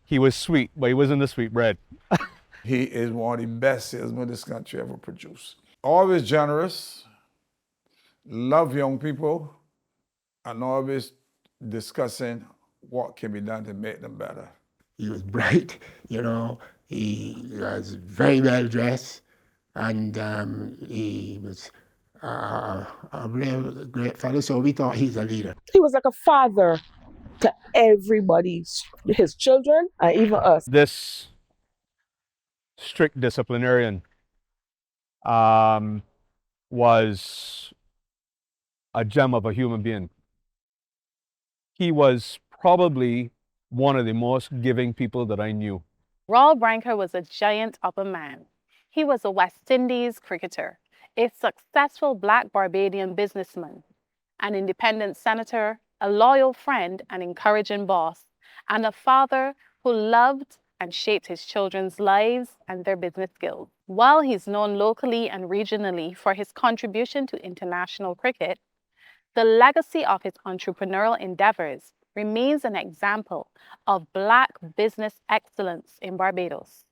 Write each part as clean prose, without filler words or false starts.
He was sweet, but he wasn't the sweet bread. He is one of the best salesmen this country ever produced. Always generous, love young people, and always discussing what can be done to make them better. He was bright, you know, he was very well dressed, and he was a real great fellow, so we thought he's a leader. He was like a father to everybody, his children, and even us. This strict disciplinarian was a gem of a human being. He was probably one of the most giving people that I knew. Rawle Brancker was a giant of a man. He was a West Indies cricketer, a successful Black Barbadian businessman, an independent senator, a loyal friend and encouraging boss, and a father who loved and shaped his children's lives and their business skills. While he's known locally and regionally for his contribution to international cricket, the legacy of his entrepreneurial endeavors remains an example of Black business excellence in Barbados.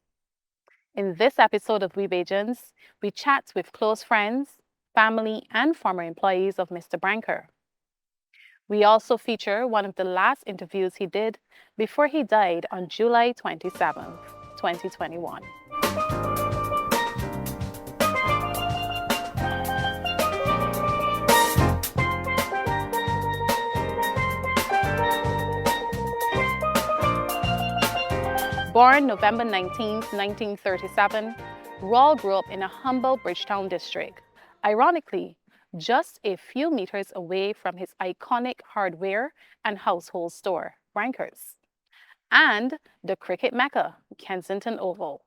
In this episode of We Bajans, we chat with close friends, family, and former employees of Mr. Brancker. We also feature one of the last interviews he did before he died on July 27, 2021. Born November 19, 1937, Rawle grew up in a humble Bridgetown district, ironically, just a few meters away from his iconic hardware and household store, Branker's, and the cricket mecca, Kensington Oval.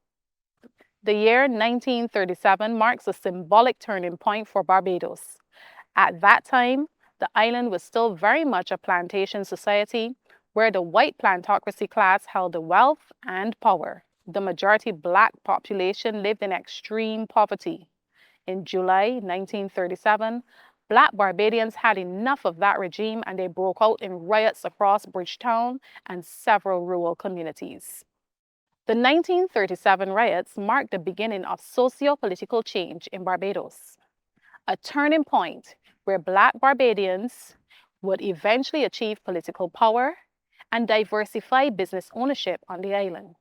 The year 1937 marks a symbolic turning point for Barbados. At that time, the island was still very much a plantation society where the white plantocracy class held the wealth and power. The majority Black population lived in extreme poverty. In July 1937, Black Barbadians had enough of that regime and they broke out in riots across Bridgetown and several rural communities. The 1937 riots marked the beginning of socio-political change in Barbados, a turning point where Black Barbadians would eventually achieve political power and diversify business ownership on the island.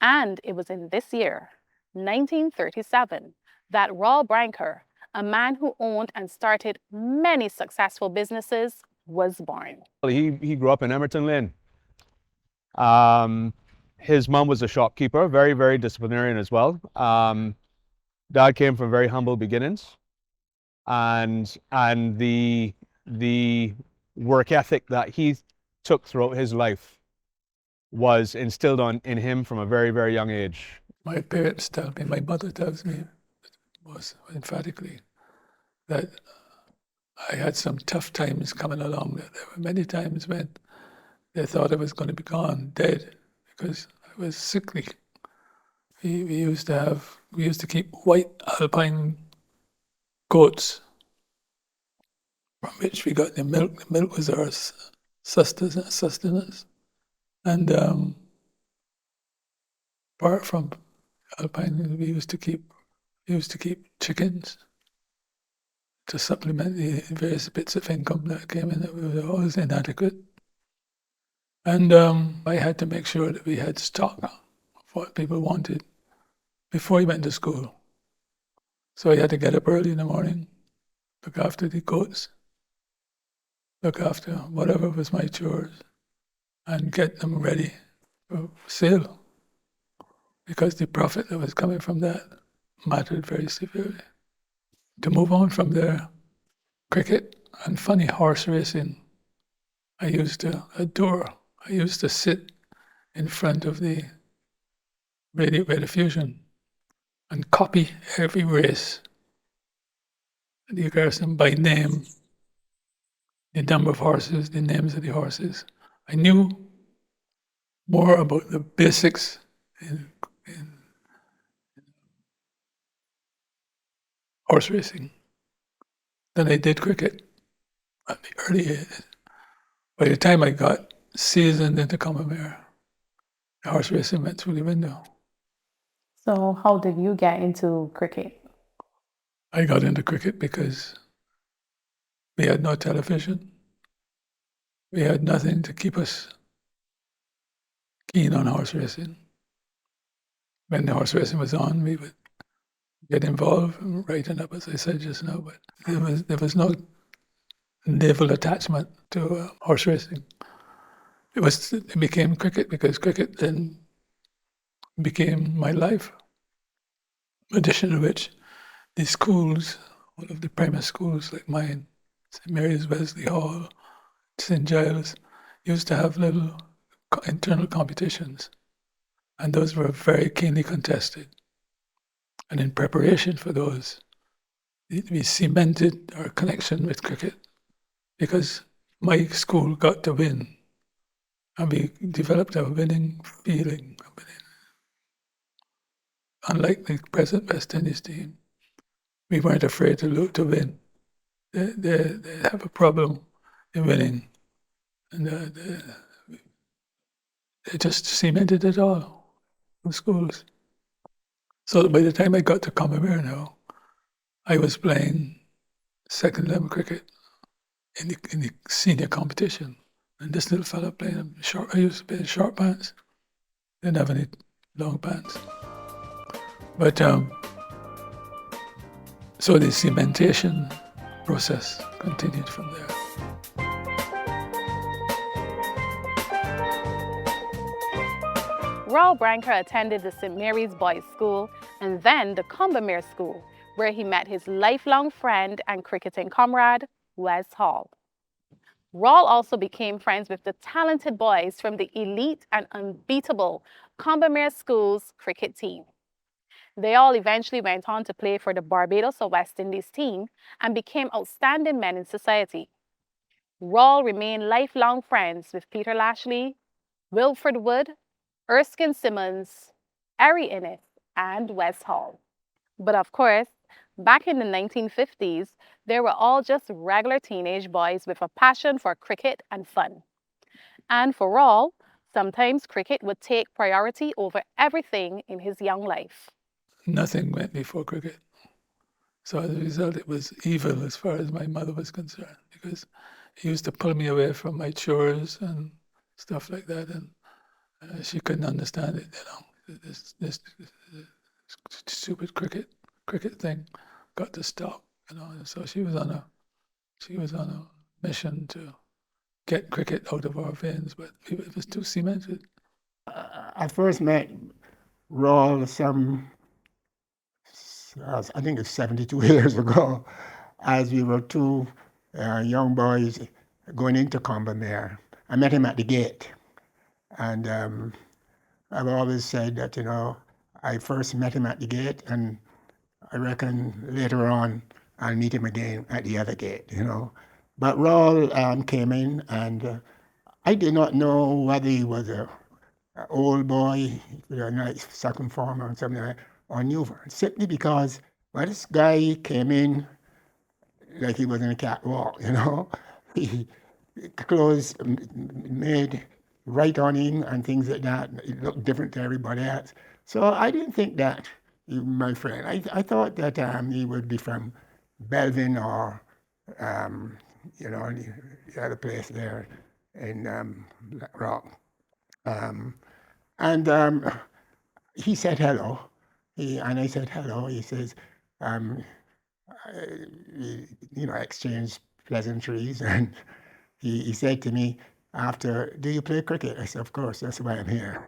And it was in this year, 1937, that Rawle Brancker, a man who owned and started many successful businesses, was born. He grew up in Emerton Lane. His mom was a shopkeeper, very, very disciplinarian as well. Dad came from very humble beginnings, and the work ethic that he took throughout his life was instilled in him from a very, very young age. My parents tell me, my mother tells me, was emphatically, that I had some tough times coming along. That there were many times when they thought I was going to be gone, dead, because I was sickly. We used to keep white alpine goats, from which we got the milk. The milk was our sustenance. And apart from alpine, we used to keep chickens to supplement the various bits of income that came in that were always inadequate. And I had to make sure that we had stock of what people wanted before we went to school. So I had to get up early in the morning, look after the goats, look after whatever was my chores, and get them ready for sale, because the profit that was coming from that mattered very severely. To move on from there, cricket and funny horse racing, I used to adore. I used to sit in front of the radio fusion and copy every race, the person by name, the number of horses, the names of the horses. I knew more about the basics in horse racing than I did cricket at the early age. By the time I got seasoned into Combermere, horse racing went through the window. So how did you get into cricket? I got into cricket because we had no television. We had nothing to keep us keen on horse racing. When the horse racing was on, we would get involved and writing up, as I said just now, but there was no naval attachment to horse racing. It became cricket because cricket then became my life. In addition to which, the schools, all of the primary schools like mine, St. Mary's, Wesley Hall, St. Giles, used to have little internal competitions, and those were very keenly contested. And in preparation for those, we cemented our connection with cricket because my school got to win, and we developed a winning feeling. Unlike the present West Indies team, we weren't afraid to win. They have a problem in winning, and they just cemented it all in schools. So by the time I got to Combermere now, I was playing second level cricket in the senior competition. And this little fella playing I used to play short pants. Didn't have any long pants. But so the cementation process continued from there. Rawle Brancker attended the St. Mary's Boys' School and then the Combermere School, where he met his lifelong friend and cricketing comrade, Wes Hall. Rawle also became friends with the talented boys from the elite and unbeatable Combermere School's cricket team. They all eventually went on to play for the Barbados or West Indies team and became outstanding men in society. Rawle remained lifelong friends with Peter Lashley, Wilfred Wood, Erskine Simmons, Ari Innes, and Wes Hall. But of course, back in the 1950s, they were all just regular teenage boys with a passion for cricket and fun. And for Rawle, sometimes cricket would take priority over everything in his young life. Nothing went before cricket. So as a result, it was evil as far as my mother was concerned, because he used to pull me away from my chores and stuff like that, and she couldn't understand it, this stupid cricket thing got to stop, So she was on a mission to get cricket out of our veins, but it was too cemented. I first met Rawle I think it's 72 years ago, as we were two young boys going into Combermere. I met him at the gate. And I've always said that, I first met him at the gate, and I reckon later on I'll meet him again at the other gate, But Rawle came in, and I did not know whether he was an old boy, a nice second former or something like that, or newer, simply because, this guy came in like he was in a catwalk, He clothes made right on him and things like that. It looked different to everybody else. So I didn't think that he was my friend. I thought that he would be from Belvin or, the other place there in Black Rock. He said hello. And I said hello. He says, exchanged pleasantries. And he said to me, after, do you play cricket? I said, of course, that's why I'm here.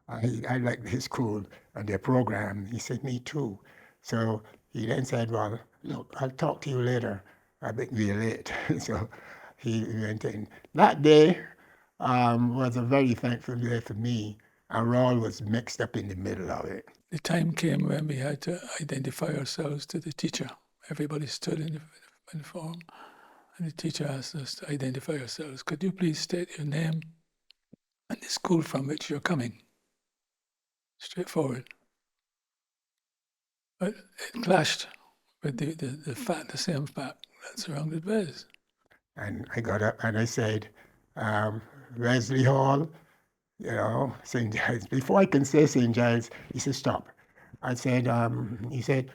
I like his school and their program. He said, me too. So he then said, well, look, I'll talk to you later. I think we're late. So he went in. That day was a very thankful day for me, and Rawle was mixed up in the middle of it. The time came when we had to identify ourselves to the teacher. Everybody stood in the form. And the teacher asked us to identify ourselves. Could you please state your name and the school from which you're coming? Straightforward. But it clashed with the same fact that surrounded Wes. And I got up and I said, Wesley Hall, St. Giles. Before I can say St. Giles, he said, stop. I said, he said,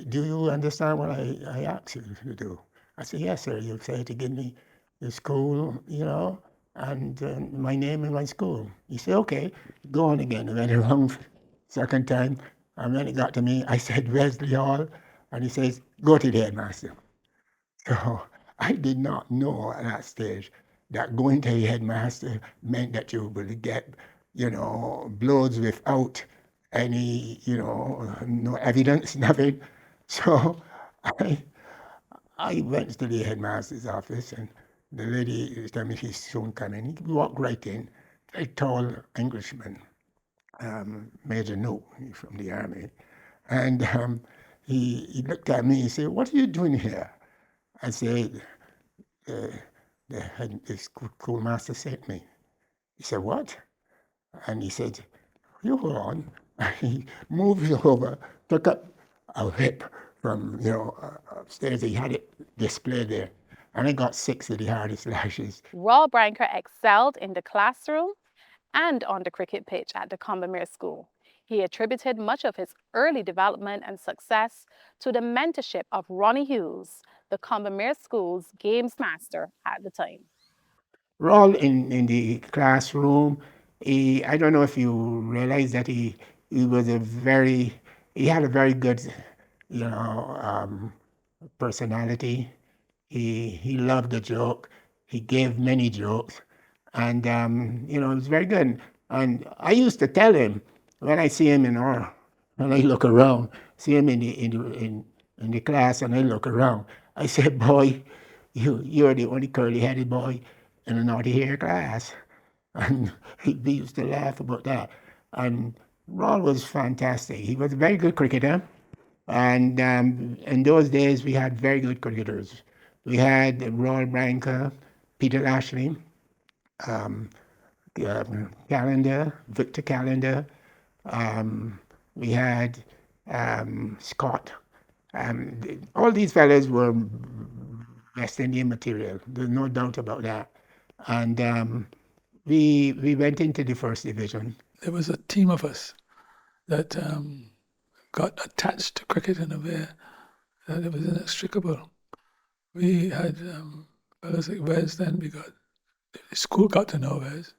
do you understand what I asked you to do? I said, yes, sir. You said to give me the school, and my name and my school. He said, okay, go on again. I went around second time, and when it got to me, I said, Wesley Hall, and he says, go to the headmaster. So I did not know at that stage that going to the headmaster meant that you would get, blows without any, no evidence, nothing. So I I went to the headmaster's office, and the lady told me she's soon coming. He walked right in, very tall Englishman, Major No from the army. And he looked at me and said, what are you doing here? I said, the schoolmaster sent me. He said, what? And he said, you hold on. And he moved over, took up a whip from, upstairs. He had it displayed there. And I got 6 of the hardest lashes. Rawle Brancker excelled in the classroom and on the cricket pitch at the Combermere School. He attributed much of his early development and success to the mentorship of Ronnie Hughes, the Combermere School's games master at the time. Rawle in the classroom, I don't know if you realize that he had a very good, personality. He loved a joke. He gave many jokes, and it was very good. And I used to tell him when I see him when I look around, see him in the class, and I look around, I say, boy, you're the only curly-headed boy in a naughty hair class. And he used to laugh about that. And Rawle was fantastic. He was a very good cricketer. And in those days, we had very good cricketers. We had Rawle Brancker, Peter Ashley, Victor Callender. We had Scott. All these fellas were West Indian material. There's no doubt about that. And we went into the first division. There was a team of us that got attached to cricket in a way that it was inextricable. We had fellows like Wes, then the school got to know Wes.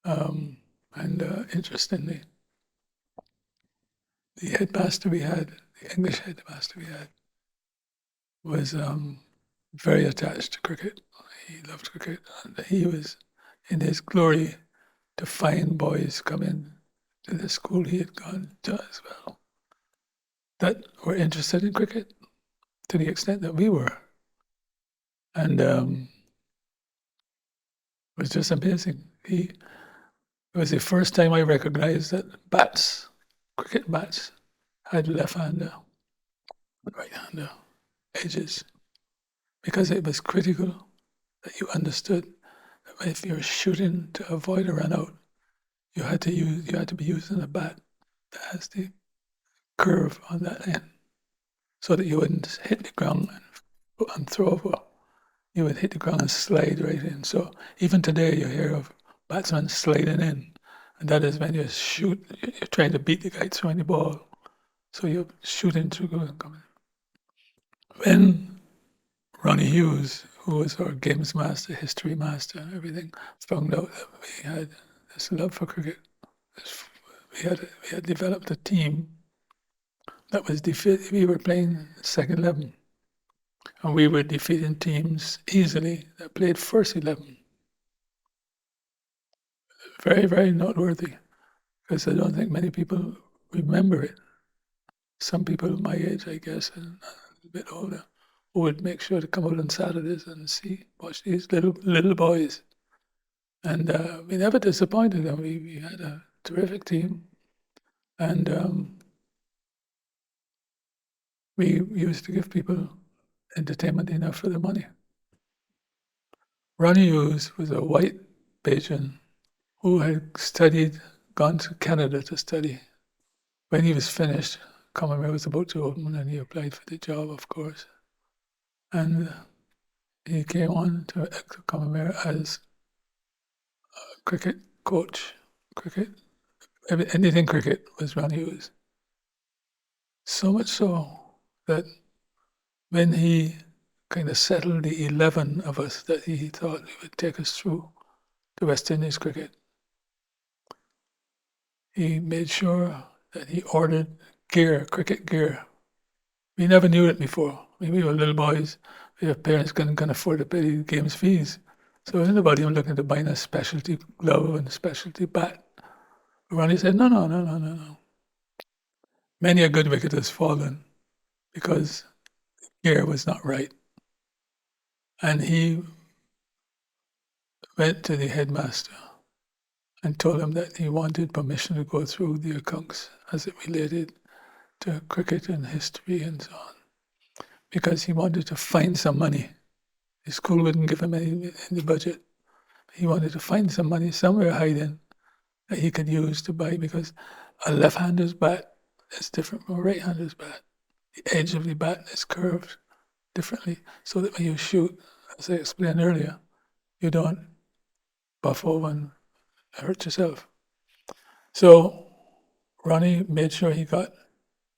And interestingly, the headmaster we had, the English headmaster we had, was very attached to cricket. He loved cricket, and he was in his glory to find boys coming to the school he had gone to as well that were interested in cricket to the extent that we were. And it was just amazing. It was the first time I recognized that cricket bats, had left-hander, right-hander edges, because it was critical that you understood that if you were shooting to avoid a run out, you had to be using a bat that has the curve on that end, so that you wouldn't hit the ground and throw over. You would hit the ground and slide right in. So even today you hear of batsmen sliding in, and that is when you shoot, you're trying to beat the guy throwing the ball. So you're shooting through and coming. When Ronnie Hughes, who was our games master, history master, and everything, found out that we had this love for cricket, we had developed a team that was we were playing second 11, and we were defeating teams easily that played first 11. Very, very noteworthy, because I don't think many people remember it. Some people my age, I guess, and a bit older, who would make sure to come out on Saturdays and watch these little boys. And we never disappointed them. We had a terrific team, and we used to give people entertainment enough for their money. Ronnie Hughes was a white Bajan who had gone to Canada to study. When he was finished, Combermere was about to open, and he applied for the job, of course. And he came on to Combermere as a cricket coach cricket. Anything cricket was Ronnie was. So much so that when he kind of settled the 11 of us that he thought he would take us through to West Indies cricket, he made sure that he ordered gear, cricket gear. We never knew it before. I mean, we were little boys. We have parents couldn't afford to pay the games fees. So anybody was looking to buy a specialty glove and a specialty bat. Ronnie said, no. Many a good wicket has fallen because gear was not right. And he went to the headmaster and told him that he wanted permission to go through the accounts as it related to cricket and history and so on, because he wanted to find some money. The school wouldn't give him any in the budget. He wanted to find some money somewhere hiding that he could use to buy, because a left-hander's bat is different from a right-hander's bat. The edge of the bat is curved differently, so that when you shoot, as I explained earlier, you don't buff over and hurt yourself. So Ronnie made sure he got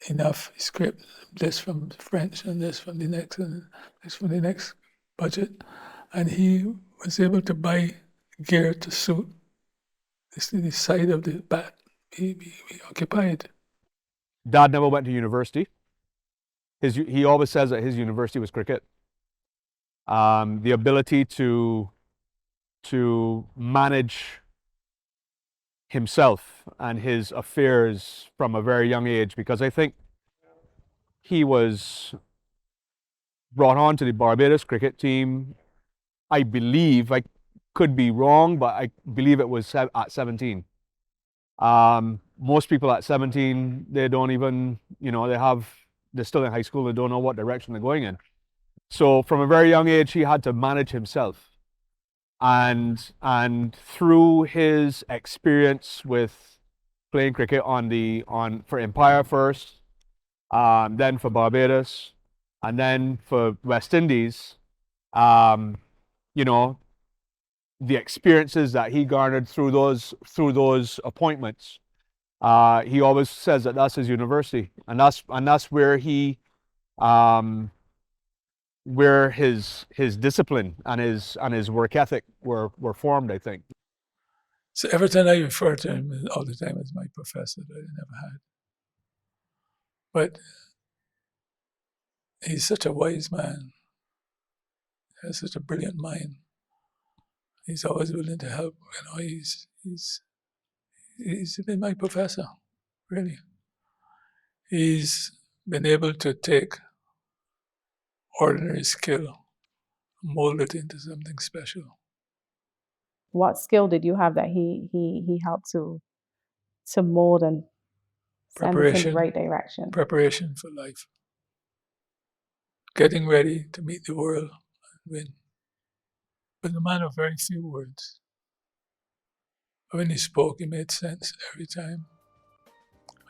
enough. He scraped this from French and this from the next and this from the next budget, and he was able to buy gear to suit the side of the bat he occupied. Dad never went to university. He always says that his university was cricket. The ability to manage himself and his affairs from a very young age, because I think he was brought on to the Barbados cricket team, I believe, I could be wrong, but I believe it was at 17. Most people at 17, they don't even, they're still in high school, they don't know what direction they're going in. So from a very young age, he had to manage himself. And through his experience with playing cricket for Empire first, then for Barbados, and then for West Indies, the experiences that he garnered through those appointments, he always says that that's his university, and that's where where his discipline and his work ethic were formed, I think. So every time I refer to him all the time as my professor that I never had. But he's such a wise man. He has such a brilliant mind. He's always willing to help. He's been my professor, really. He's been able to take ordinary skill, mold it into something special. What skill did you have that he helped to mold and send us in the right direction? Preparation for life. Getting ready to meet the world and win. But a man of very few words. But when he spoke, he made sense every time.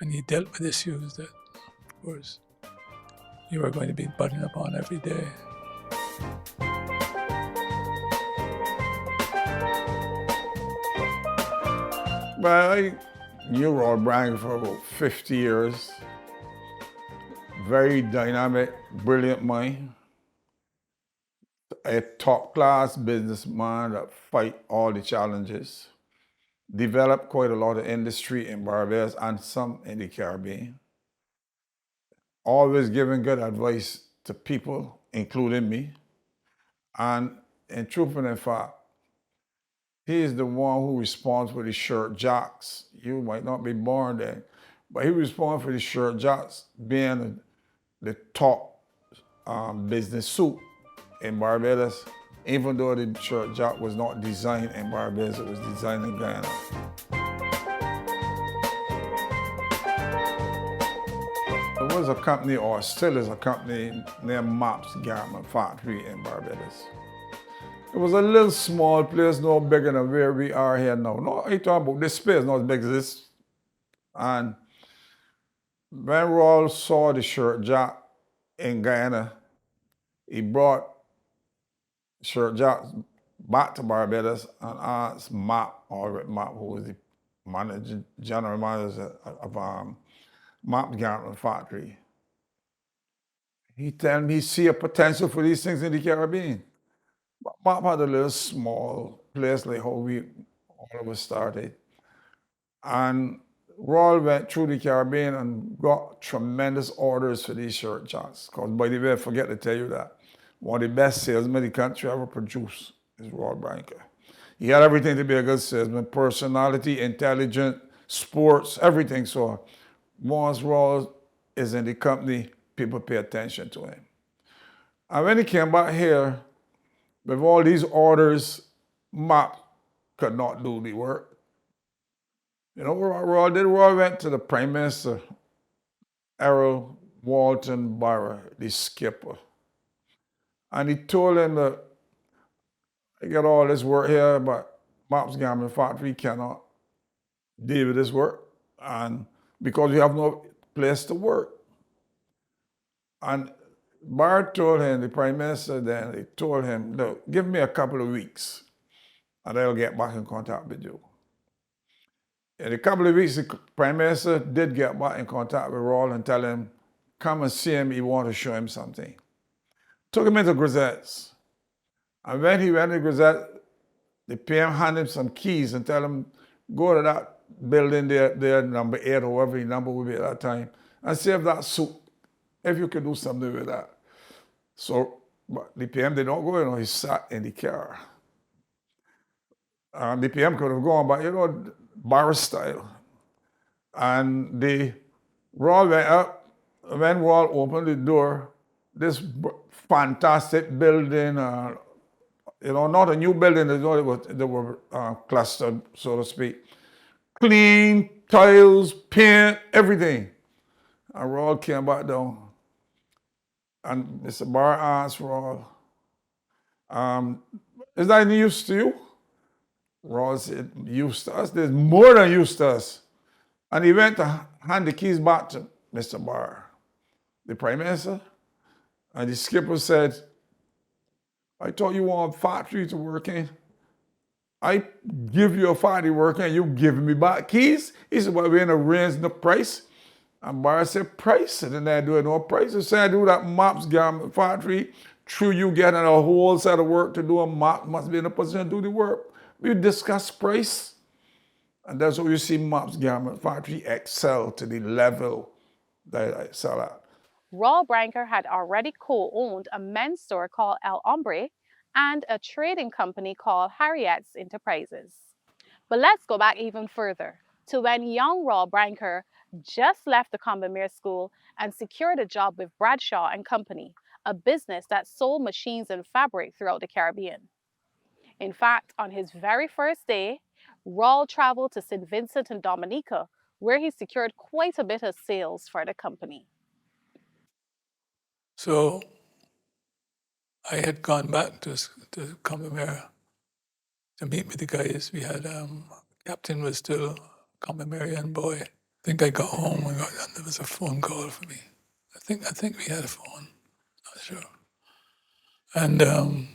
And he dealt with issues that, of course, you are going to be butting upon every day. Well, I knew Rawle Brancker for about 50 years. Very dynamic, brilliant mind. A top-class businessman that fight all the challenges. Developed quite a lot of industry in Barbados and some in the Caribbean. Always giving good advice to people, including me. And in truth and in fact, he is the one who responds for the shirt jocks. You might not be born then, but he responds for the shirt jocks being the top business suit in Barbados, even though the shirt jock was not designed in Barbados, it was designed in Guyana. There was a company, or still is a company, named Maps Garment Factory in Barbados. It was a little small place, no bigger than where we are here now. No, I'm talking about this space, not as big as this. And when Rawle saw the shirt jack in Guyana, he brought shirt jacks back to Barbados and asked Map, who was the general manager of Mop Garment Factory. He tell me he see a potential for these things in the Caribbean. But Mop had a little small place like how we all of us started. And Rawle went through the Caribbean and got tremendous orders for these shirt jobs. Because, by the way, I forget to tell you that one of the best salesmen the country ever produced is Rawle Brancker. He had everything to be a good salesman: personality, intelligent, sports, everything. So once Rawle is in the company, people pay attention to him. And when he came back here, with all these orders, Mop could not do the work. You know what Rawle did? Rawle went to the Prime Minister, Errol Walton Barrow, the skipper. And he told him that I got all this work here, but Mop's Garment Factory cannot deal with this work, and because we have no place to work. And Barrow told him, the Prime Minister then, he told him, look, give me a couple of weeks, and I'll get back in contact with you. In a couple of weeks, the Prime Minister did get back in contact with Rawle and tell him, come and see him, he want to show him something. Took him into Grisette's. And when he went to Grisette, the PM handed him some keys and tell him, go to that building there, number 8 or whatever the number would be at that time, and see if that suit, if you could do something with that. So, but the PM did not go, you know, he sat in the car. And the PM could have gone, but you know, Barrow style. And Rawle went up. When Rawle opened the door, this fantastic building, you know, not a new building, they were clustered, so to speak. Clean, tiles, paint, everything. And Rawle came back down. And Mr. Barrow asked Rawle, is that any use to you? Rawle said, use to us? There's more than use to us. And he went to hand the keys back to Mr. Barrow, the Prime Minister. And the skipper said, I thought you want a factory to work in. I give you a factory to work in, you give me back keys? He said, well, we're going to raise the price. And Barrow said, price? And then they do no price. He said, I do that Mop's Garment Factory. Through you getting a whole set of work to do, a Mop must be in a position to do the work. We discuss price. And that's what you see Mop's Garment Factory excel to the level that I excel at. Rawle Brancker had already co-owned a men's store called El Hombre and a trading company called Harriet's Enterprises. But let's go back even further to when young Rawle Brancker just left the Combermere school and secured a job with Bradshaw and Company, a business that sold machines and fabric throughout the Caribbean. In fact, on his very first day, Rawle traveled to St. Vincent and Dominica, where he secured quite a bit of sales for the company. So I had gone back to Combermere to meet with the guys. We had, captain was still a Combermerean boy. I think I got home and there was a phone call for me. I think we had a phone, not sure. And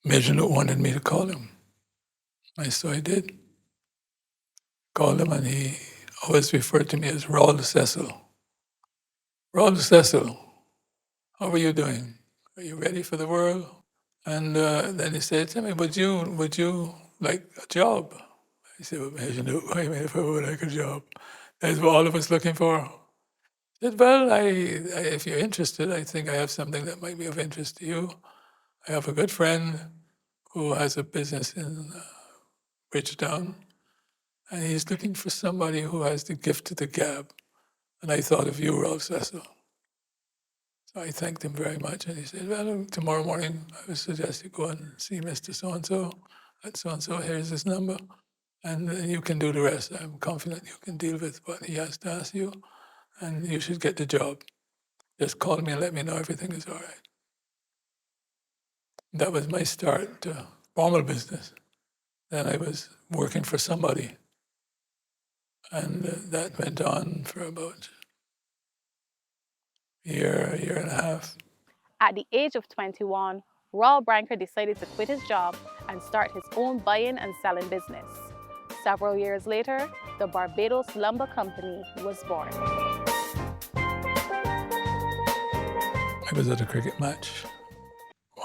Major Note wanted me to call him. So I did. Called him, and he always referred to me as Rawle Cecil. Rawle Cecil, how are you doing? Are you ready for the world? And then he said to me, would you like a job? I said, well, Major Note, I mean, if I would like a job, that's what all of us looking for. I said, well, if you're interested, I think I have something that might be of interest to you. I have a good friend who has a business in Bridgetown, and he's looking for somebody who has the gift of the gab. And I thought of you, Rawle Cecil. So I thanked him very much, and he said, well, tomorrow morning I would suggest you go and see Mr. So-and-so at so-and-so, here's his number, and you can do the rest. I'm confident you can deal with what he has to ask you, and you should get the job. Just call me and let me know everything is all right. That was my start to formal business. Then I was working for somebody, and that went on for about a year and a half. At the age of 21, Rawle Brancker decided to quit his job and start his own buying and selling business. Several years later, the Barbados Lumber Company was born. I was at a cricket match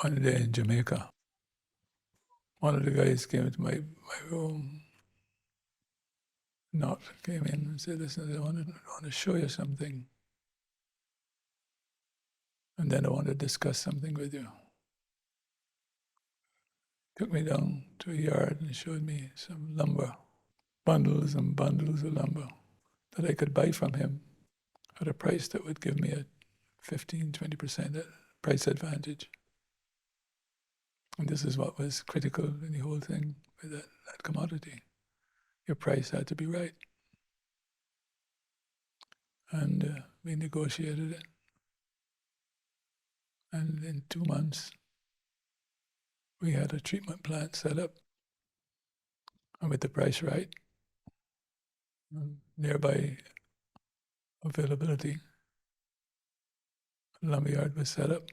one day in Jamaica. One of the guys came into my room, came in and said, listen, I want to show you something. And then I want to discuss something with you. Took me down to a yard and showed me some lumber, bundles and bundles of lumber that I could buy from him at a price that would give me a 15-20% price advantage. And this is what was critical in the whole thing with that commodity. Your price had to be right. And we negotiated it. And in 2 months, we had a treatment plant set up. And with the price right, and nearby availability, a lumberyard was set up.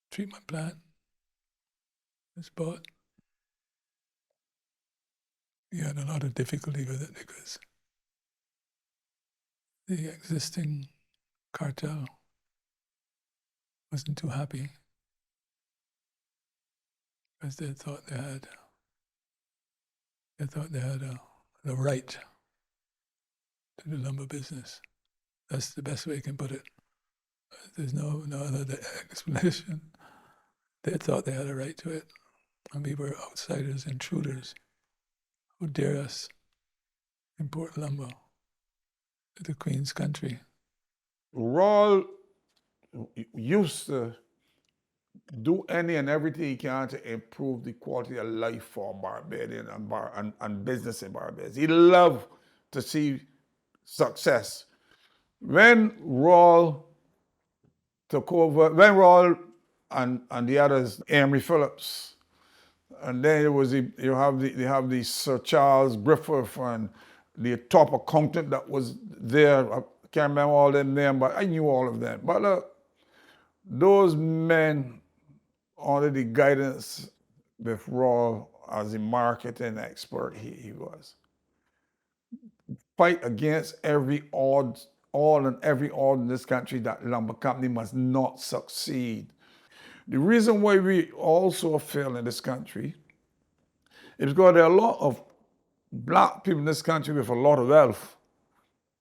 Treatment plant was bought. We had a lot of difficulty with it because the existing cartel wasn't too happy because they thought they had a right to the lumber business. That's the best way I can put it. There's no other explanation. They thought they had a right to it, and we were outsiders, intruders. Who dare us import lumber to the Queen's country? Rawle used to do any and everything he can to improve the quality of life for Barbadian and business in Barbados. He loved to see success. When Rawle took over, when Rawle and the others, Amory Phillips, and then you have the Sir Charles Griffith and the top accountant that was there. I can't remember all them names, but I knew all of them. But those men, under the guidance with Rawle as a marketing expert, he was, fight against all and every odd in this country that lumber company must not succeed. The reason why we also fail in this country is because there are a lot of black people in this country with a lot of wealth.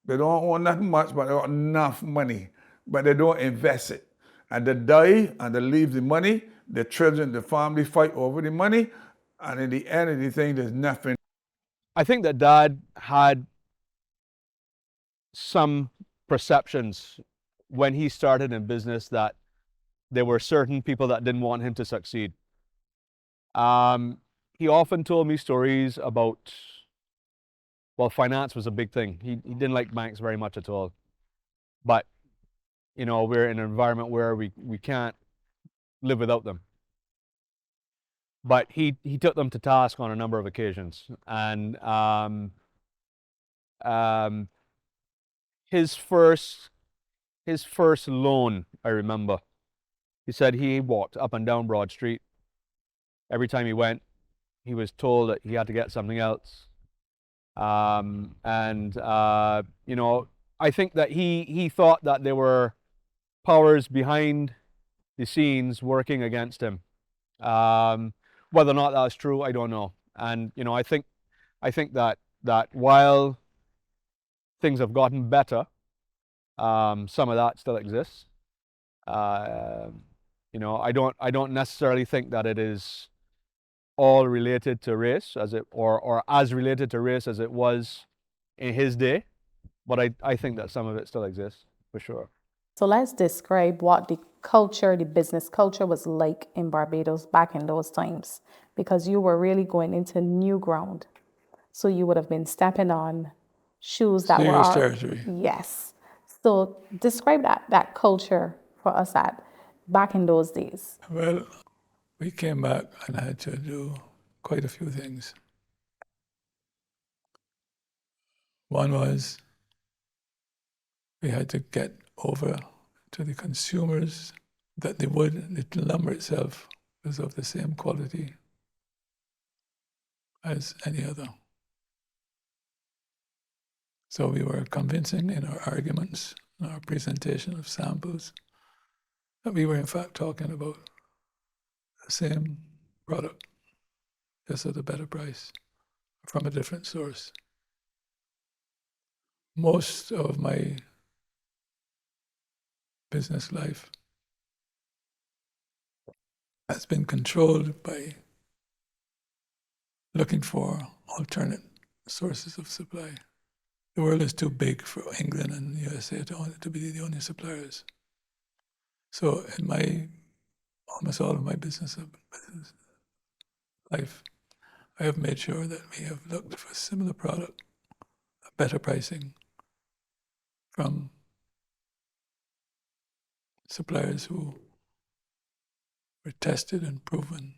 They don't own nothing much, but they got enough money, but they don't invest it. And they die and they leave the money, the children, the family fight over the money, and in the end of the thing, there's nothing. I think that Dad had some perceptions when he started in business that there were certain people that didn't want him to succeed. He often told me stories about, well, finance was a big thing. He didn't like banks very much at all. But, you know, we're in an environment where we can't live without them. But he took them to task on a number of occasions. And his first loan, I remember, he said he walked up and down Broad Street. Every time he went, he was told that he had to get something else. You know, I think that he thought that there were powers behind the scenes working against him. Whether or not that's true, I don't know. And you know, I think that while things have gotten better, some of that still exists. You know, I don't necessarily think that it is all related to race or as related to race as it was in his day, but I think that some of it still exists for sure. So let's describe what the culture, the business culture was like in Barbados back in those times, because you were really going into new ground. So you would have been stepping on shoes that Serious were territory. Yes. So describe that culture for us back in those days. Well, we came back and I had to do quite a few things. One was we had to get over to the consumers that the lumber itself was of the same quality as any other. So we were convincing in our arguments, in our presentation of samples, that we were in fact talking about the same product, just at a better price, from a different source. Most of my business life has been controlled by looking for alternate sources of supply. The world is too big for England and USA to be the only suppliers. So in almost all of my business life, I have made sure that we have looked for similar product, better pricing from suppliers who were tested and proven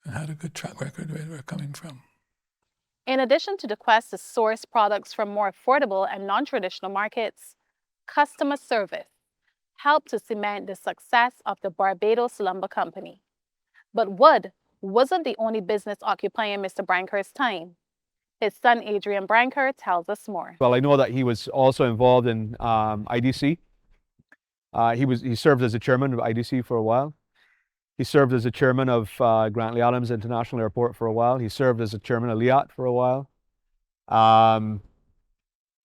and had a good track record where they were coming from. In addition to the quest to source products from more affordable and non-traditional markets, customer service helped to cement the success of the Barbados Lumber Company. But wood wasn't the only business occupying Mr. Brancker's time. His son Adrian Brancker tells us more. Well, I know that he was also involved in IDC. He served as the chairman of IDC for a while. He served as the chairman of Grantley Adams International Airport for a while. He served as the chairman of LIAT for a while.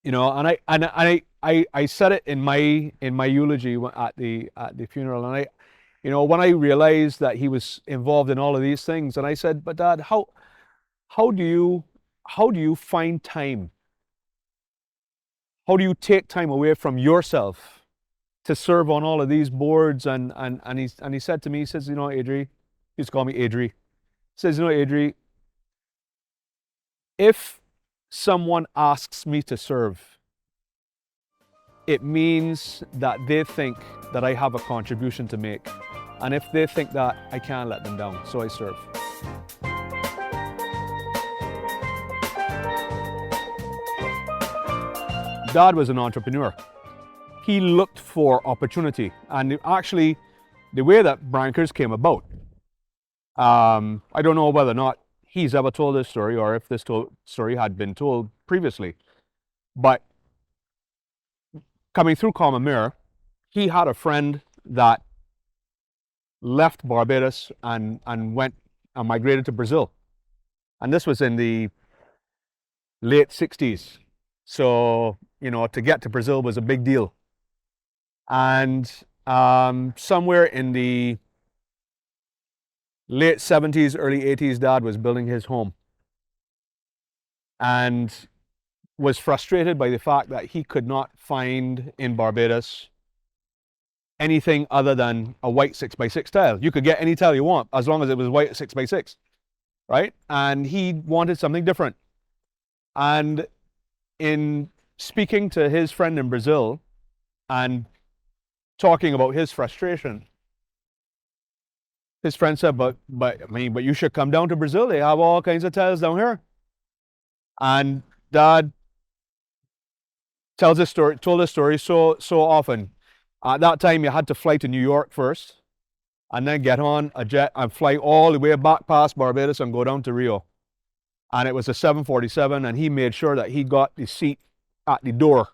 You know, and I said it in my eulogy at the funeral, and you know, when I realized that he was involved in all of these things, and I said, but Dad, how do you find time? How do you take time away from yourself to serve on all of these boards? And he said to me, he says, you know, Adri, he used to call me Adri. He says, you know, Adri, if someone asks me to serve, it means that they think that I have a contribution to make. And if they think that, I can't let them down, so I serve. Dad was an entrepreneur. He looked for opportunity, and actually the way that Branckers came about, I don't know whether or not he's ever told this story or if this story had been told previously, but coming through Combermere, he had a friend that left Barbados and went and migrated to Brazil, and this was in the late 60s. So, you know, to get to Brazil was a big deal. And somewhere in the late 70s, early 80s, Dad was building his home and was frustrated by the fact that he could not find in Barbados anything other than a white 6x6 tile. You could get any tile you want as long as it was white 6x6, right? And he wanted something different. And in speaking to his friend in Brazil and talking about his frustration, his friend said, but you should come down to Brazil. They have all kinds of tiles down here. And Dad told this story so often. At that time, you had to fly to New York first, and then get on a jet and fly all the way back past Barbados and go down to Rio. And it was a 747, and he made sure that he got the seat at the door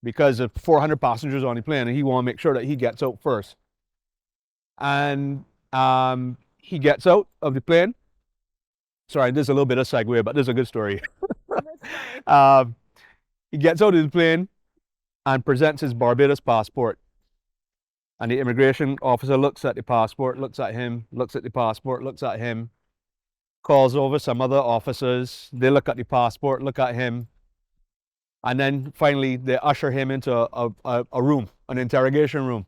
because of 400 passengers on the plane, and he wanted to make sure that he gets out first. And he gets out of the plane. Sorry, there's a little bit of segue, but this is a good story. He gets out of the plane and presents his Barbados passport. And the immigration officer looks at the passport, looks at him, looks at the passport, looks at him, calls over some other officers. They look at the passport, look at him. And then finally, they usher him into a room, an interrogation room.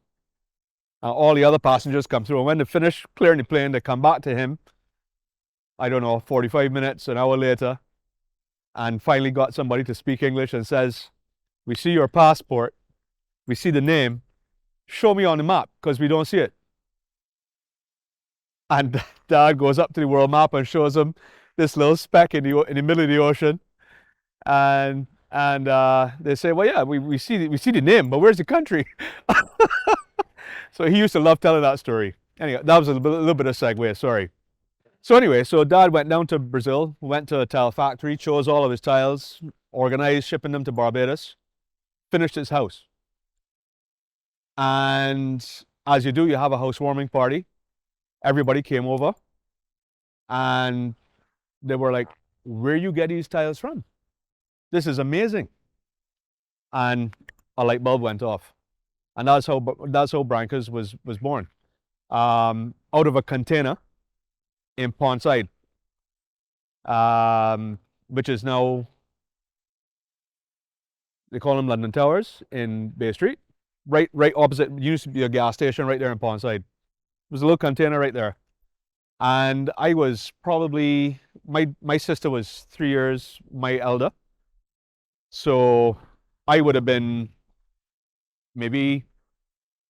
All the other passengers come through. And when they finish clearing the plane, they come back to him, I don't know, 45 minutes, an hour later, and finally got somebody to speak English and says, we see your passport, we see the name, show me on the map, because we don't see it. And Dad goes up to the world map and shows him this little speck in the middle of the ocean. And they say, well, yeah, we see the name, but where's the country? So he used to love telling that story. Anyway, that was a little bit of segue, sorry. So anyway, so Dad went down to Brazil, went to a tile factory, chose all of his tiles, organized shipping them to Barbados, finished his house. And as you do, you have a housewarming party. Everybody came over and they were like, where you get these tiles from? This is amazing. And a light bulb went off. And that's how Branckers was born. Out of a container in Pondside, which is now, they call them London Towers in Bay Street. Right opposite, used to be a gas station right there in Pondside. It was a little container right there. And I was probably, my sister was 3 years my elder. So I would have been maybe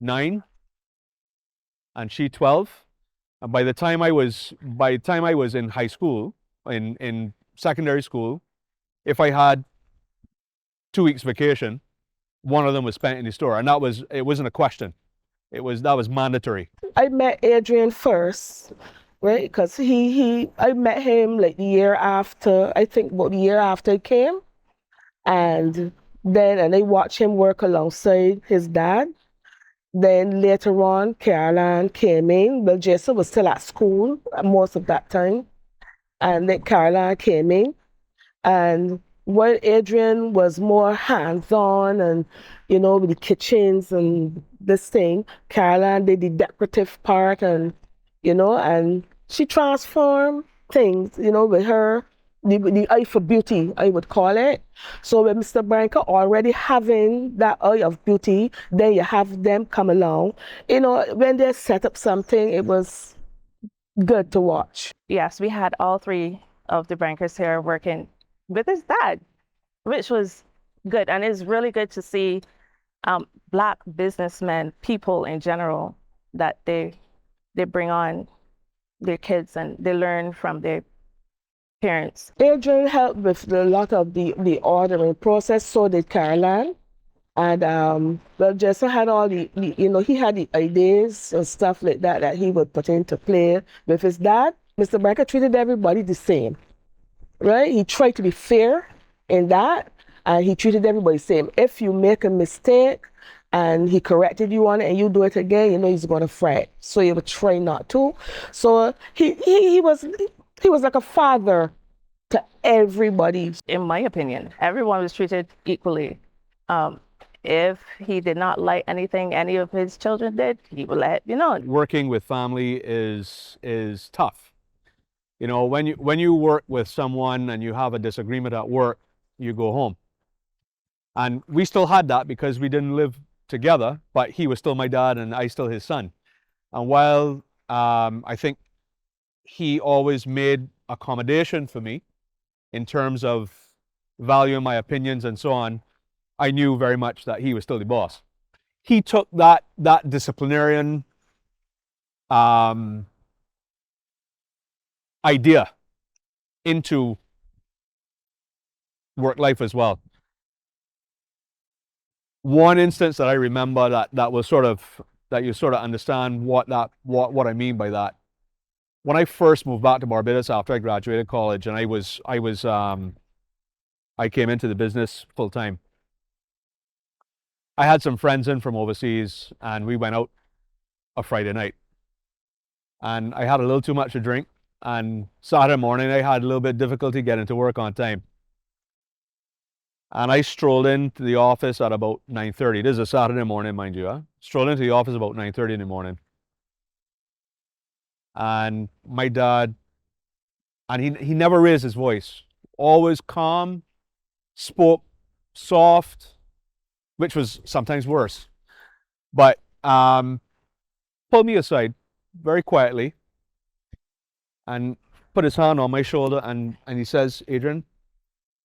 9 and she 12. And by the time I was in high school, in secondary school, if I had 2 weeks vacation, one of them was spent in the store. And it wasn't a question. That was mandatory. I met Adrian first, right? Because I met him like the year after, I think about the year after he came. And I watched him work alongside his dad. Then later on, Caroline came in. Well, Jason was still at school most of that time. And then Caroline came in. And while Adrian was more hands-on and, with the kitchens and this thing, Caroline did the decorative part and she transformed things, with her, the eye for beauty, I would call it. So with Mr. Brancker already having that eye of beauty, then you have them come along. When they set up something, it was good to watch. Yes, we had all 3 of the Branckers here working with his dad, which was good. And it's really good to see Black businessmen, people in general, that they bring on their kids and they learn from their parents. Adrian helped with a lot of the ordering process, so did Caroline. And Jason had all he had the ideas and stuff like that he would put into play with his dad. Mr. Brancker treated everybody the same, right? He tried to be fair in that, and he treated everybody the same. If you make a mistake and he corrected you on it and you do it again, he's going to fret. So you would try not to. So he was like a father to everybody. In my opinion, everyone was treated equally. If he did not like anything any of his children did, he would let you know. Working with family is tough. When you work with someone and you have a disagreement at work, you go home. And we still had that because we didn't live together, but he was still my dad and I still his son. And while I think he always made accommodation for me in terms of valuing my opinions and so on, I knew very much that he was still the boss. He took that disciplinarian idea into work life as well. One instance that I remember that was that you sort of understand what I mean by that. When I first moved back to Barbados after I graduated college, and I came into the business full time. I had some friends in from overseas and we went out a Friday night. And I had a little too much to drink, and Saturday morning I had a little bit of difficulty getting to work on time. And I strolled into the office at about 9:30. This is a Saturday morning, mind you. Strolled into the office about 9:30 in the morning. And my dad, and he never raised his voice, always calm, spoke soft, which was sometimes worse. But pulled me aside very quietly and put his hand on my shoulder and he says, "Adrian,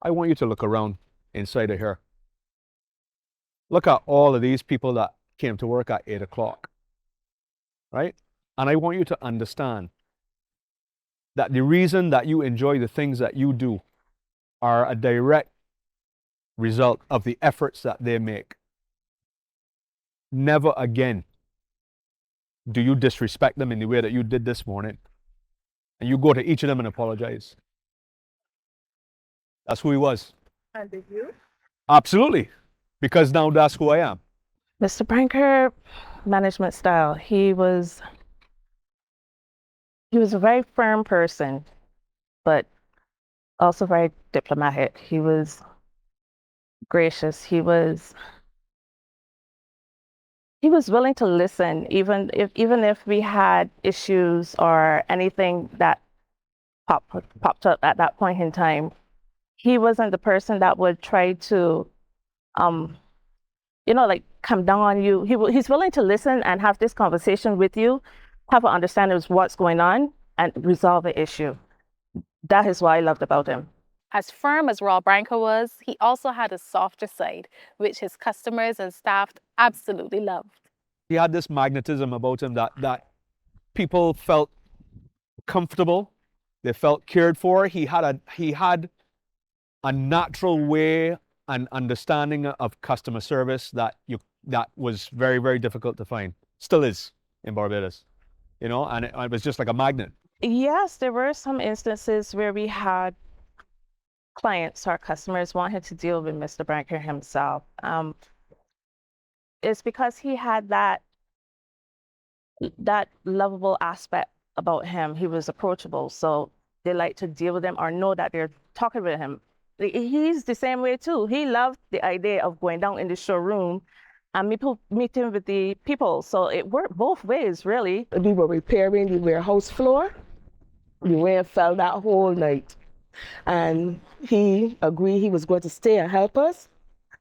I want you to look around inside of here. Look at all of these people that came to work at 8 o'clock, right? And I want you to understand that the reason that you enjoy the things that you do are a direct result of the efforts that they make. Never again do you disrespect them in the way that you did this morning. And you go to each of them and apologize. That's who he was. And did you? Absolutely. Because now that's who I am. Mr. Brancker, management style, he was a very firm person, but also very diplomatic. He was gracious. He was willing to listen, even if we had issues or anything that popped up at that point in time. He wasn't the person that would try to, like come down on you. He's willing to listen and have this conversation with you, have an understanding of what's going on, and resolve the issue. That is what I loved about him. As firm as Rawle Brancker was, he also had a softer side, which his customers and staff absolutely loved. He had this magnetism about him that people felt comfortable, they felt cared for. He had a natural way and understanding of customer service that was very, very difficult to find. Still is in Barbados, and it was just like a magnet. Yes, there were some instances where we had clients or customers wanted to deal with Mr. Brancker himself. It's because he had that lovable aspect about him. He was approachable, so they like to deal with him or know that they're talking with him. He's the same way too. He loved the idea of going down in the showroom and meeting with the people. So it worked both ways, really. We were repairing the warehouse floor. The rain fell that whole night. And he agreed he was going to stay and help us.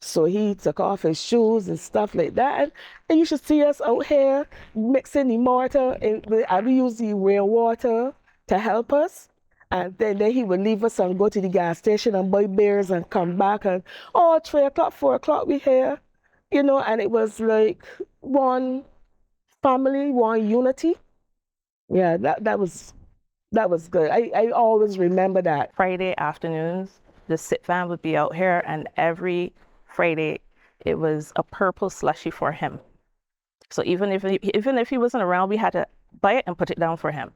So he took off his shoes and stuff like that. And you should see us out here mixing the mortar. And we use the rainwater to help us. And then he would leave us and go to the gas station and buy beers and come back. And 3 o'clock, 4 o'clock, we here. And it was like one family, one unity. Yeah, that was good. I always remember that. Friday afternoons, the sit van would be out here, and every Friday it was a purple slushy for him. So even if he wasn't around, we had to buy it and put it down for him.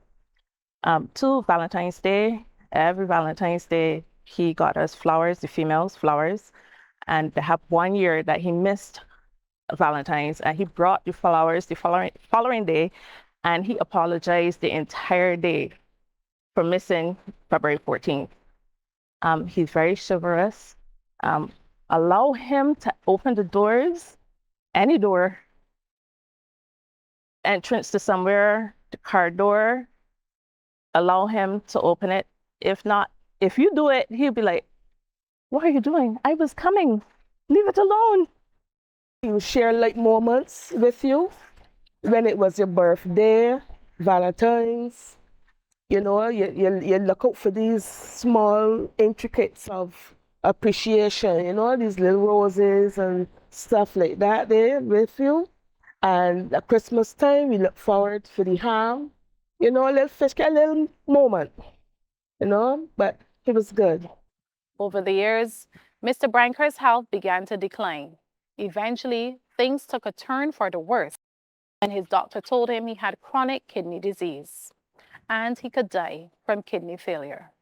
To Valentine's Day, every Valentine's Day, he got us flowers, the females flowers, and they have 1 year that he missed Valentine's, and he brought the flowers the following day, and he apologized the entire day for missing February 14th. He's very chivalrous. Allow him to open the doors, any door, entrance to somewhere, the car door, allow him to open it. If not, if you do it, he'll be like, "What are you doing? I was coming. Leave it alone." He will share like moments with you when it was your birthday, Valentine's. You look out for these small intricates of appreciation, these little roses and stuff like that there with you. And at Christmas time, we look forward for the ham, a little fish, a little moment, but it was good. Over the years, Mr. Brancker's health began to decline. Eventually, things took a turn for the worse, and his doctor told him he had chronic kidney disease, and he could die from kidney failure.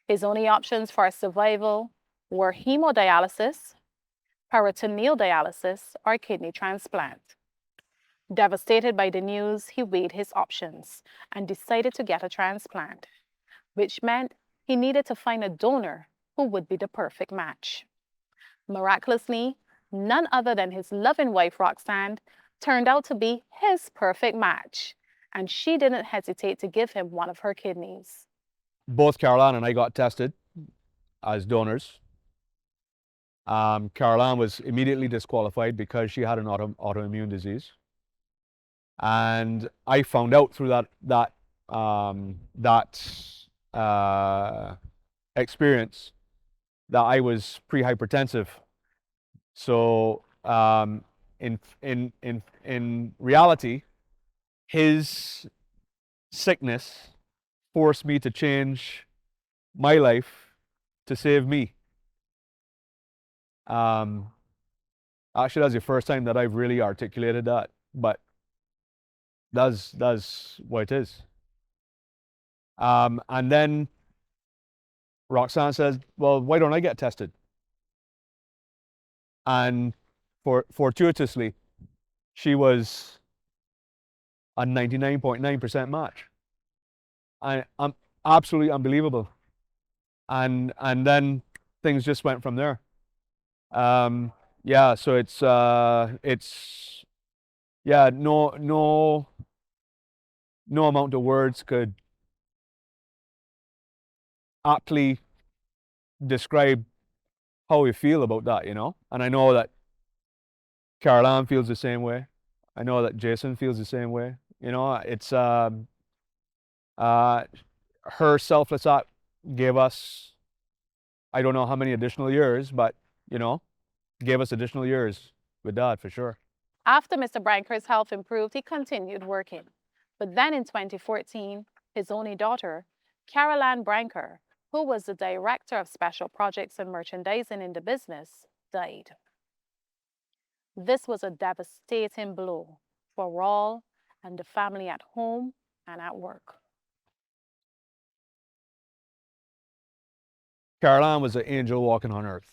His only options for survival were hemodialysis, peritoneal dialysis, or kidney transplant. Devastated by the news, he weighed his options and decided to get a transplant, which meant he needed to find a donor who would be the perfect match. Miraculously, none other than his loving wife, Roxanne, turned out to be his perfect match, and she didn't hesitate to give him one of her kidneys. Both Caroline and I got tested as donors. Caroline was immediately disqualified because she had an autoimmune disease. And I found out through that experience that I was pre-hypertensive. So in reality, his sickness forced me to change my life to save me. Actually, that's the first time that I've really articulated that, but that's what it is. And then Roxanne says, well, why don't I get tested? And fortuitously, she was a 99.9% match. I'm absolutely unbelievable. And then things just went from there. Yeah, so it's yeah, no amount of words could aptly describe how we feel about that, you know. And I know that Caroline feels the same way. I know that Jason feels the same way. You know, it's her selfless act gave us, I don't know how many additional years, but you know, gave us additional years with Dad for sure. After Mr. Brancker's health improved, he continued working. But then in 2014, his only daughter, Caroline Brancker, who was the director of special projects and merchandising in the business, died. This was a devastating blow for Rawle and the family at home and at work. Caroline was an angel walking on earth.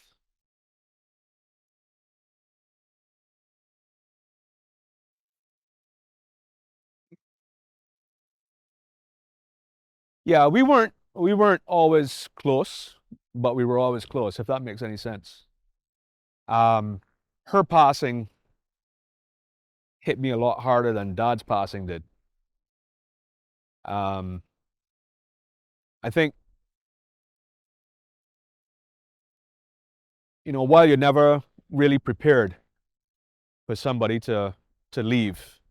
Yeah, we weren't always close, but we were always close, if that makes any sense. Her passing hit me a lot harder than Dad's passing did. I think, you know, while you're never really prepared for somebody to leave,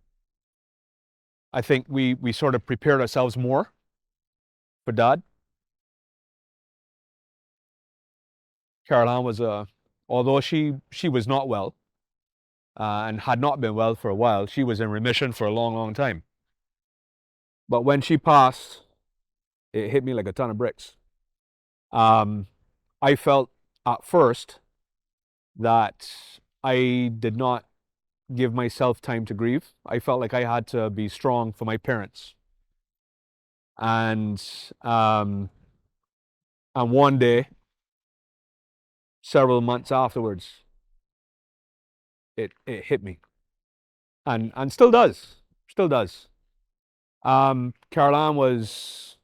I think we sort of prepared ourselves more for Dad. Caroline was although she was not well and had not been well for a while, she was in remission for a long time. But when she passed, it hit me like a ton of bricks. I felt at first that I did not give myself time to grieve. I felt like I had to be strong for my parents. And one day, several months afterwards, it hit me, and still does. Caroline was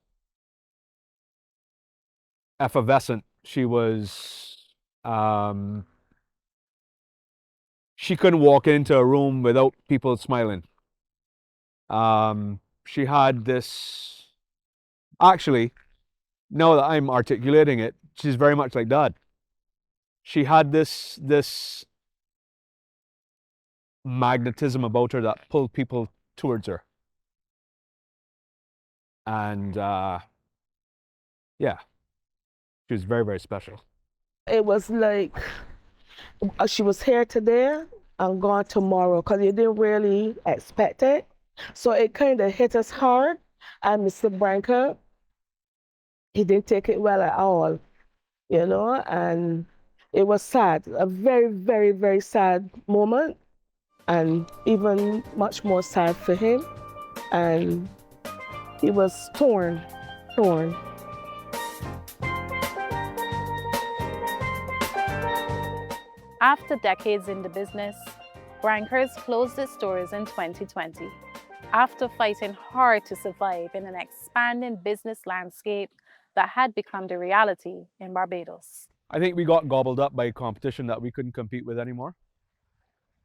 effervescent. She was she couldn't walk into a room without people smiling. She had this, actually, now that I'm articulating it, she's very much like Dad. She had this magnetism about her that pulled people towards her. And yeah, she was very special. It was like she was here today and gone tomorrow because you didn't really expect it. So it kind of hit us hard. And Mr. Brancker, he didn't take it well at all, you know, and it was sad, a very sad moment, and even much more sad for him. And he was torn. After decades in the business, Branckers closed its doors in 2020 after fighting hard to survive in an expanding business landscape that had become the reality in Barbados. I think we got gobbled up by competition that we couldn't compete with anymore.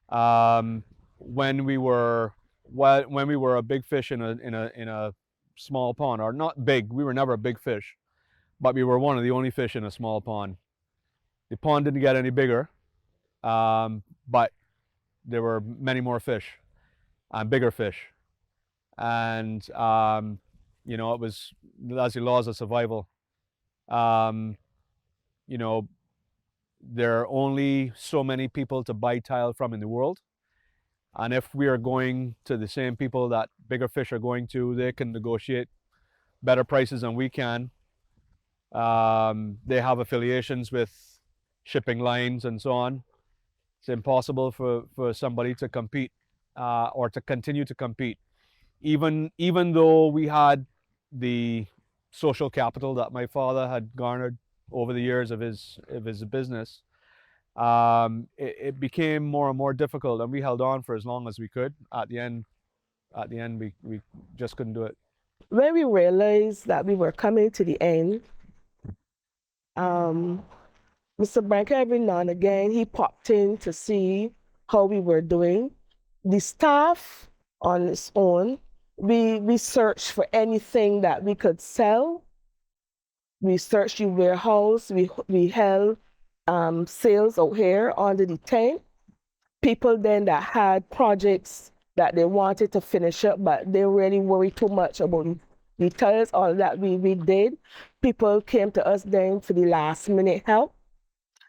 When we were a big fish in a small pond, or not big, we were never a big fish, but we were one of the only fish in a small pond. The pond didn't get any bigger, but there were many more fish and bigger fish. And, you know, it was, that's the laws of survival. You know, there are only so many people to buy tile from in the world. And if we are going to the same people that bigger fish are going to, they can negotiate better prices than we can. They have affiliations with shipping lines and so on. It's impossible for somebody to compete or to continue to compete. Even though we had the social capital that my father had garnered over the years of his business, it became more and more difficult, and we held on for as long as we could. At the end, we just couldn't do it. When we realized that we were coming to the end, Mr. Brancker, every now and again, he popped in to see how we were doing. The staff on its own, we searched for anything that we could sell. We searched the warehouse. We held sales out here under the tent. People then that had projects that they wanted to finish up, but they really worried too much about the details, all that we did. People came to us then for the last minute help.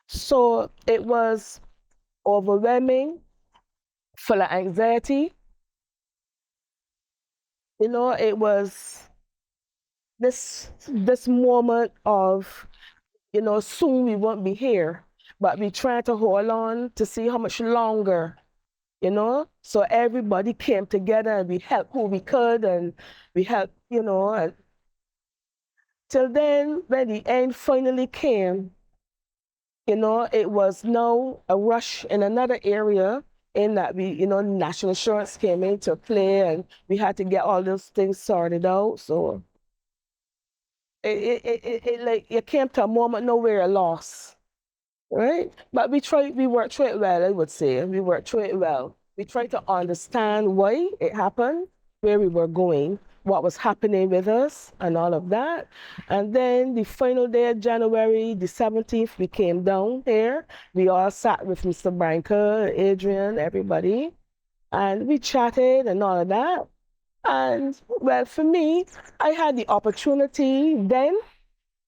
So it was overwhelming, full of anxiety. You know, it was this moment of, you know, soon we won't be here, but we tried to hold on to see how much longer, you know. So everybody came together and we helped who we could, and we helped, you know, and till then, when the end finally came, you know, it was now a rush in another area in that we, you know, national insurance came into play and we had to get all those things sorted out. So it like, it came to a moment nowhere a loss, right? But we worked through it well, I would say. We worked through it well. We tried to understand why it happened, where we were going, what was happening with us and all of that. And then the final day of January, the 17th, we came down here. We all sat with Mr. Brancker, Adrian, everybody, and we chatted and all of that. And well, for me, I had the opportunity then,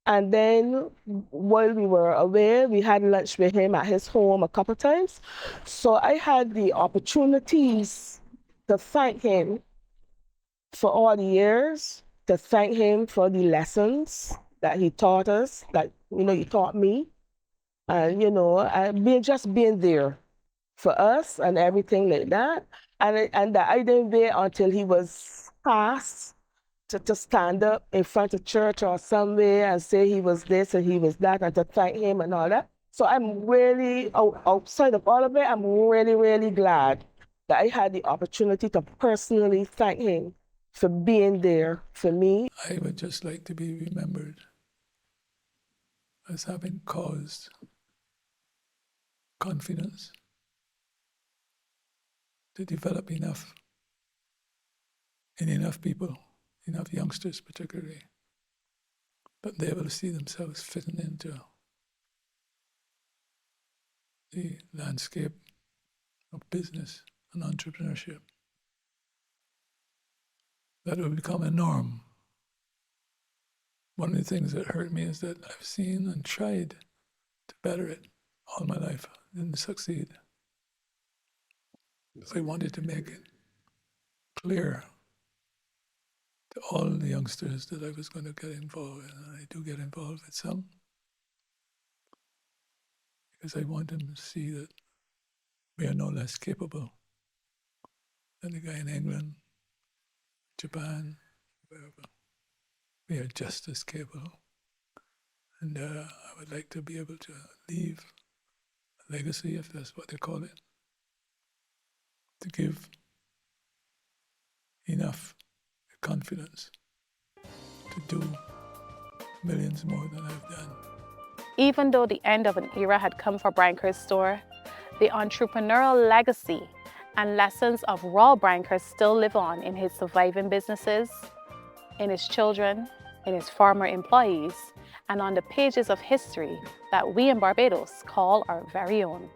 and then while we were away, we had lunch with him at his home a couple times. So I had the opportunities to thank him for all the years, to thank him for the lessons that he taught us, that, you know, he taught me. And, you know, just being there for us and everything like that. And that I didn't wait until he was passed to stand up in front of church or somewhere and say he was this and he was that, and to thank him and all that. So I'm really, outside of all of it, I'm really, really glad that I had the opportunity to personally thank him for being there for me. I would just like to be remembered as having caused confidence to develop enough in enough people, enough youngsters particularly, but they will see themselves fitting into the landscape of business and entrepreneurship. That will become a norm. One of the things that hurt me is that I've seen and tried to better it all my life, didn't succeed. So I wanted to make it clear to all the youngsters that I was going to get involved in, and I do get involved with some, because I want them to see that we are no less capable than the guy in England, Japan, wherever. We are just as capable. And I would like to be able to leave a legacy, if that's what they call it, to give enough confidence to do millions more than I've done. Even though the end of an era had come for Brancker's store, the entrepreneurial legacy and lessons of Rawle Brancker still live on in his surviving businesses, in his children, in his former employees, and on the pages of history that we in Barbados call our very own.